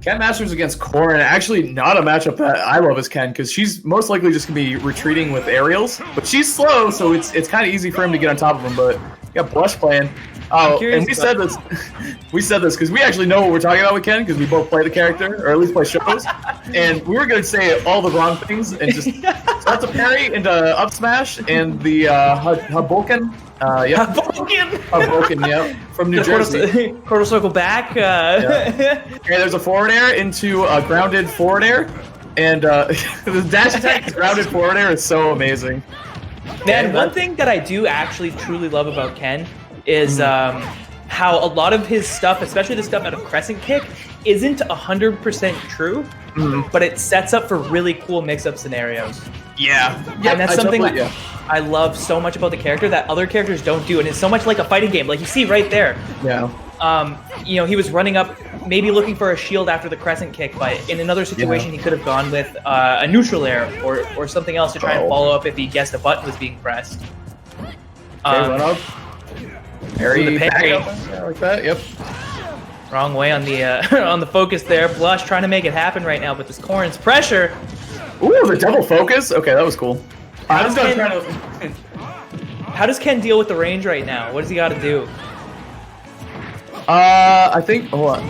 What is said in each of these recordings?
Ken Masters against Corrin, actually not a matchup that I love as Ken, because she's most likely just going to be retreating with aerials, but she's slow, so it's kind of easy for him to get on top of him, but you got Blush playing. Oh, and we said this because we actually know what we're talking about with Ken, because we both play the character, or at least play shows, and we were going to say all the wrong things, and just, so that's a parry into up smash, and the Haboken. Yep. Haboken, yep. From New Jersey. Quarter circle back. Yeah. Okay, there's a forward air into a grounded forward air. And the dash attack grounded forward air is so amazing. Man, one thing that I do actually truly love about Ken is how a lot of his stuff, especially the stuff out of Crescent Kick, isn't 100% true, but it sets up for really cool mix-up scenarios. Yeah. And that's something I love so much about the character that other characters don't do, and it's so much like a fighting game. Like you see right there. Yeah. You know, he was running up, maybe looking for a shield after the Crescent Kick, but in another situation he could have gone with a neutral air or something else to try and follow up if he guessed a button was being pressed. Run up. Parry back up, like that. Yep. Wrong way on the on the focus there. Blush trying to make it happen right now, but this Corrin's pressure. Ooh, the double focus. Okay, that was cool. How does Ken deal with the range right now? What does he got to do? I think. Hold on.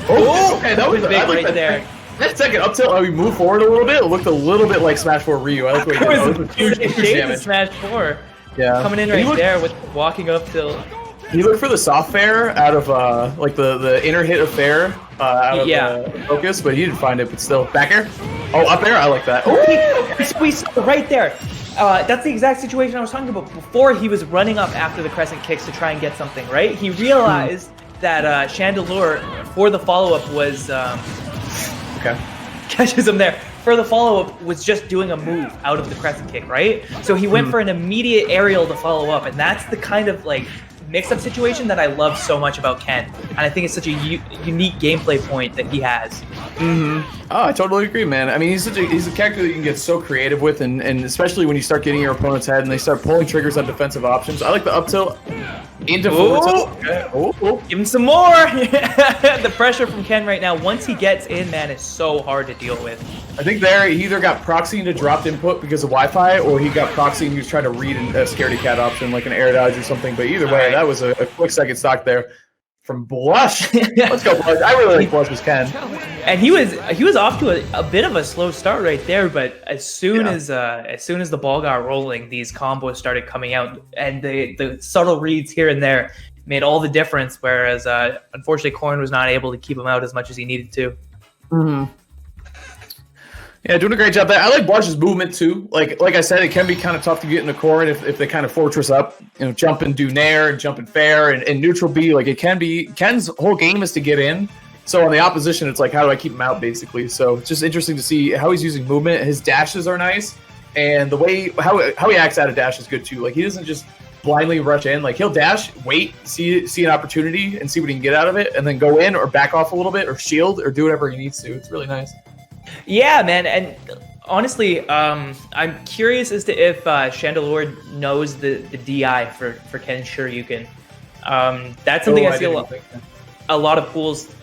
Oh, okay, that was big right there. That second up tilt, we moved forward a little bit. It looked a little bit like Smash 4 Ryu. I like what he did. That was huge damage. Smash 4. Yeah. Coming in right there with walking up till. He looked for the soft fair out of like the inner hit of fair out of the focus, but he didn't find it. But still, back air. Oh, up there. I like that. Oh, we saw right there. That's the exact situation I was talking about before. He was running up after the Crescent Kicks to try and get something, right? He realized that Chandelure for the follow-up was catches him there. For the follow-up was just doing a move out of the Crescent Kick, right? So he went for an immediate aerial to follow up, and that's the kind of like mix-up situation that I love so much about Ken, and I think it's such a unique gameplay point that he has. Oh, I totally agree, man. I mean, he's a character that you can get so creative with, and especially when you start getting your opponent's head and they start pulling triggers on defensive options. I like the up tilt into forward tilt. Okay. Give him some more. The pressure from Ken right now, once he gets in, man, is so hard to deal with. I think there he either got proxy into dropped input because of Wi-Fi, or he got proxy and he was trying to read a scaredy cat option like an air dodge or something. But either way, that was a quick second stock there from Blush. Let's go, Blush. I really like Blush's Ken. And he was off to a bit of a slow start right there, but as soon as the ball got rolling, these combos started coming out, and the subtle reads here and there made all the difference. Whereas unfortunately, Corrin was not able to keep him out as much as he needed to. Yeah, doing a great job there. I like Blush's movement too. Like I said, it can be kind of tough to get into Corrin if they kind of fortress up, jump and do nair and jump and fair and neutral B. Like it can be. Ken's whole game is to get in. So on the opposition, it's like, how do I keep him out, basically? So it's just interesting to see how he's using movement. His dashes are nice, and the way how he acts out of dash is good too. Like he doesn't just blindly rush in. Like he'll dash, wait, see an opportunity, and see what he can get out of it, and then go in or back off a little bit or shield or do whatever he needs to. It's really nice. Yeah, man, and honestly, I'm curious as to if Chandelure knows the DI for Ken Shoryuken. That's something I see a lot of pools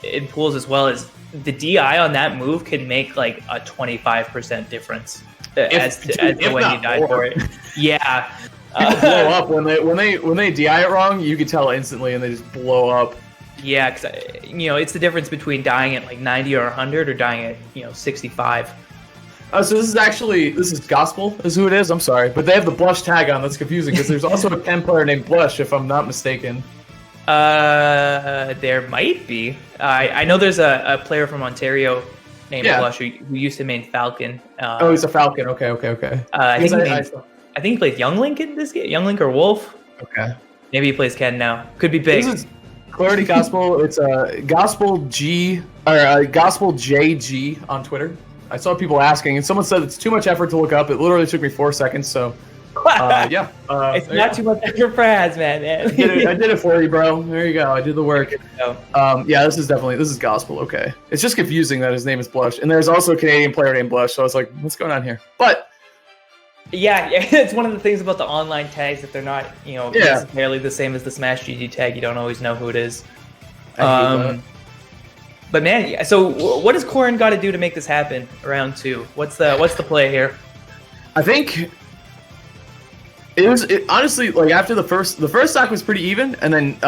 in pools as well. Is the DI on that move can make like a 25% difference as to when you die for it. Yeah, people blow up when they DI it wrong. You can tell instantly, and they just blow up. Yeah, because it's the difference between dying at like 90 or 100 or dying at 65. So this is Gospel is who it is. I'm sorry, but they have the Blush tag on. That's confusing because there's also a Ken player named Blush, if I'm not mistaken. There might be. I know there's a player from Ontario named Blush who used to main Falcon. He's a Falcon. Okay. I think he plays Young Link in this game. Young Link or Wolf. Okay. Maybe he plays Ken now. Could be big. This is Clarity Gospel. It's Gospel G or Gospel JG on Twitter. I saw people asking, and someone said it's too much effort to look up. It literally took me 4 seconds. So. It's not too much effort for Hazmat, man. I did it for you, bro. There you go. I did the work. This is Gospel. Okay, it's just confusing that his name is Blush, and there's also a Canadian player named Blush. So I was like, what's going on here? But yeah, it's one of the things about the online tags that they're not, necessarily the same as the Smash GG tag. You don't always know who it is. But man, so what does Corrin got to do to make this happen? Round 2. What's the play here? I think it honestly, like, after the first stock was pretty even, and then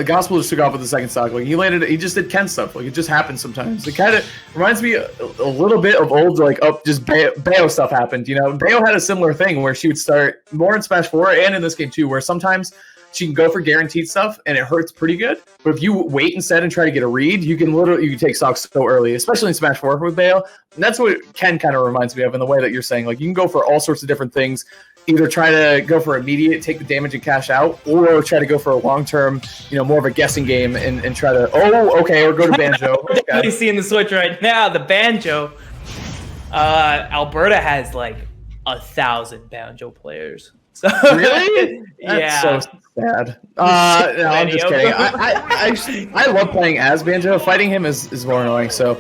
Gospel just took off with the second stock. Like, he just did Ken stuff. Like, it just happens sometimes. It kind of reminds me a little bit of old, like, just Bayo stuff happened. You know, Bayo had a similar thing where she would start more in Smash 4 and in this game too, where sometimes she can go for guaranteed stuff and it hurts pretty good. But if you wait instead and try to get a read, you can take stocks so early, especially in Smash 4 with Bayo. And that's what Ken kind of reminds me of in the way that you're saying. Like, you can go for all sorts of different things. Either try to go for immediate, take the damage and cash out, or try to go for a long-term, more of a guessing game and try to, or go to Banjo. We're definitely seeing the switch right now. The Banjo. Alberta has like 1,000 Banjo players. So really? Yeah. That's so sad. No, I'm just kidding. I love playing as Banjo. Fighting him is more annoying. So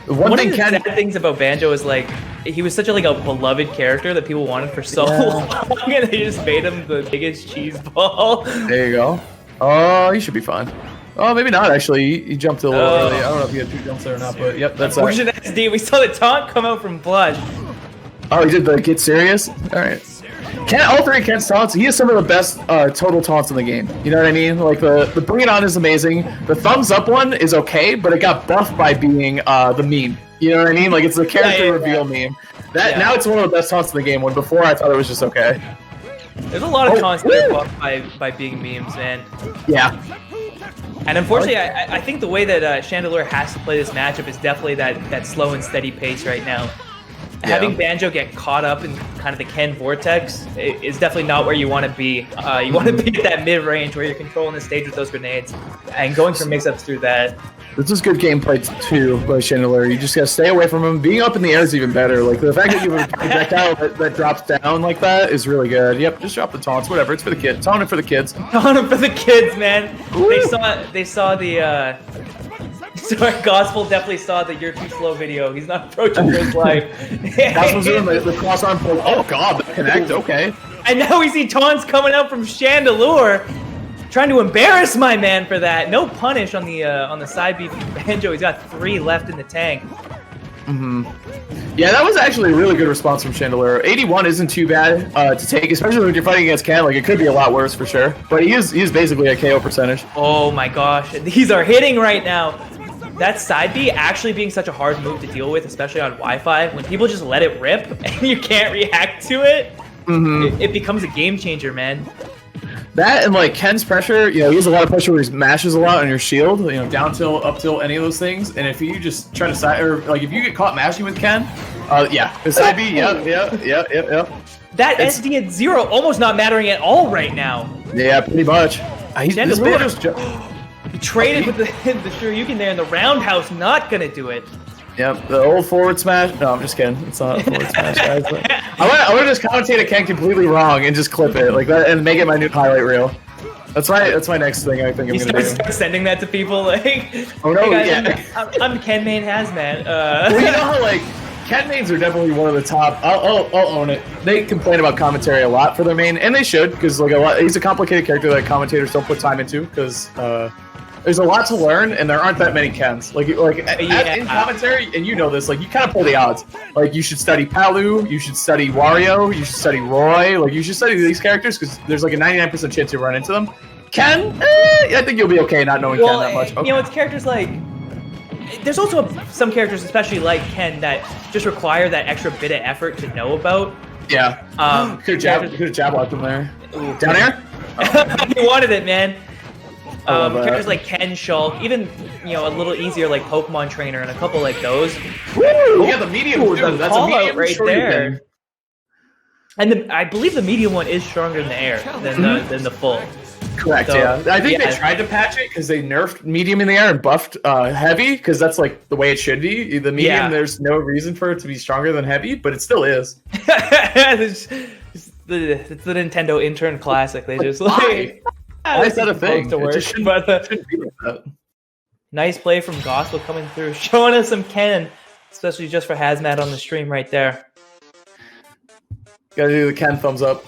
one thing of the sad things about Banjo is like he was such a beloved character that people wanted for so long, and they just made him the biggest cheese ball. There you go. Oh, he should be fine. Oh, maybe not actually. He jumped a little early. I don't know if he had 2 jumps there or not, but yep, that's alright. SD. We saw the taunt come out from Blush. Oh, he did the get serious? Alright. All 3 Ken's taunts, he has some of the best total taunts in the game. You know what I mean? Like, the Bring It On is amazing. The Thumbs Up one is okay, but it got buffed by being the meme. You know what I mean? Like, it's the character reveal meme. Now it's one of the best taunts in the game, when before I thought it was just okay. There's a lot of taunts that are buffed by being memes, man. Yeah. And unfortunately, I think the way that Chandelure has to play this matchup is definitely that slow and steady pace right now. Yeah. Having Banjo get caught up in kind of the Ken vortex is definitely not where you want to be. You want to be at that mid-range where you're controlling the stage with those grenades and going for mix-ups through that. This is good gameplay too by Chandelure. You just gotta stay away from him. Being up in the air is even better. Like, the fact that you have a projectile that drops down like that is really good. Yep, just drop the taunts. Whatever, it's for the kids. Taunt it for the kids. Taunt it for the kids, man. They saw the. Sorry, Gospel definitely saw the "You're Too Slow" video. He's not approaching for his life. Gospel's doing the cross arm pull. Oh god, the connect. Okay. And now we see taunts coming out from Chandelure, trying to embarrass my man for that. No punish on the side B from Banjo. He's got 3 left in the tank. Yeah, that was actually a really good response from Chandelure. 81 isn't too bad to take, especially when you're fighting against Ken. Like, it could be a lot worse for sure. But he is basically a KO percentage. Oh my gosh, these are hitting right now. That side B actually being such a hard move to deal with, especially on Wi-Fi, when people just let it rip and you can't react to it, it becomes a game changer, man. That and like Ken's pressure, he has a lot of pressure where he mashes a lot on your shield, down tilt, up tilt, any of those things. And if you just try to if you get caught mashing with Ken, the side B, yep. That SD at 0 almost not mattering at all right now. Yeah, pretty much. He traded with the Shoryuken there, and the roundhouse not gonna do it. Yep, the old forward smash. No, I'm just kidding. It's not a forward smash, guys. I want to just commentate a Ken completely wrong and just clip it like that and make it my new highlight reel. That's my next thing I think I'm gonna do. Start sending that to people like, oh no, hey guys, I'm Ken Main Hazmat. Well, you know how Ken mains are definitely one of the top. I'll own it. They complain about commentary a lot for their main, and they should, because he's a complicated character that commentators don't put time into, because there's a lot to learn, and there aren't that many Kens. In commentary, and you know this, you kind of play the odds. Like, you should study Palu, you should study Wario, you should study Roy, you should study these characters, because there's a 99% chance you'll run into them. Ken, I think you'll be okay not knowing Ken that much. Okay. It's characters there's also some characters, especially like Ken, that just require that extra bit of effort to know about. Yeah. Could have jab locked him there. Ooh. Down air? Oh. He wanted it, man. Characters like Ken, Shulk, even a little easier like Pokemon Trainer and a couple like those. Woo! Yeah, the medium too. That's a medium right there. And I believe the medium one is stronger in the air than the full. Correct. So, yeah, I think they tried to patch it because they nerfed medium in the air and buffed heavy, because that's the way it should be. The medium, there's no reason for it to be stronger than heavy, but it still is. it's the Nintendo intern classic. They just why is that a thing? It just shouldn't be like that. Nice play from Gospel coming through, showing us some Ken, especially just for Hazmat on the stream right there. Gotta do the Ken thumbs up.